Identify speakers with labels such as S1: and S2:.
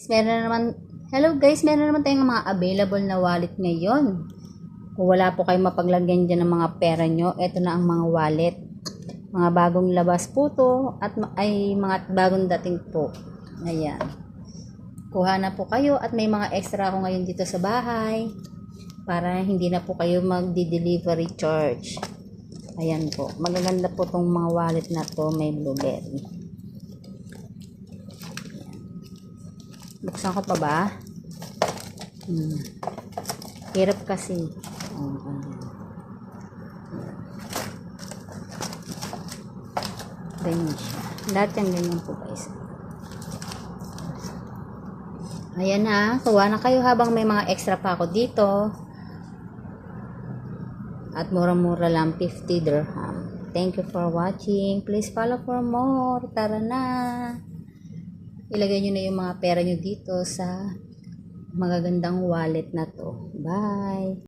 S1: Meron na naman, hello guys, meron naman tayong mga available na wallet ngayon. Kung wala po kayong mapaglagyan dyan ng mga pera nyo, ito na ang mga wallet. Mga bagong labas po to at ay mga bagong dating po. Ayan. Kuha na po kayo at may mga extra ako ngayon dito sa bahay para hindi na po kayo magdi-delivery charge. Ayan po. Magaganda po tong mga wallet na to, may blueberry. Buksan ko pa ba? Hirap kasi. Ganyan siya. Lahat yung ganyan po guys. Ayan na. Kuha na kayo habang may mga extra pa ako dito. At mura-mura lang, 50 dirham. Thank you for watching. Please follow for more. Tara na. Ilagay nyo na yung mga pera nyo dito sa magagandang wallet na to. Bye!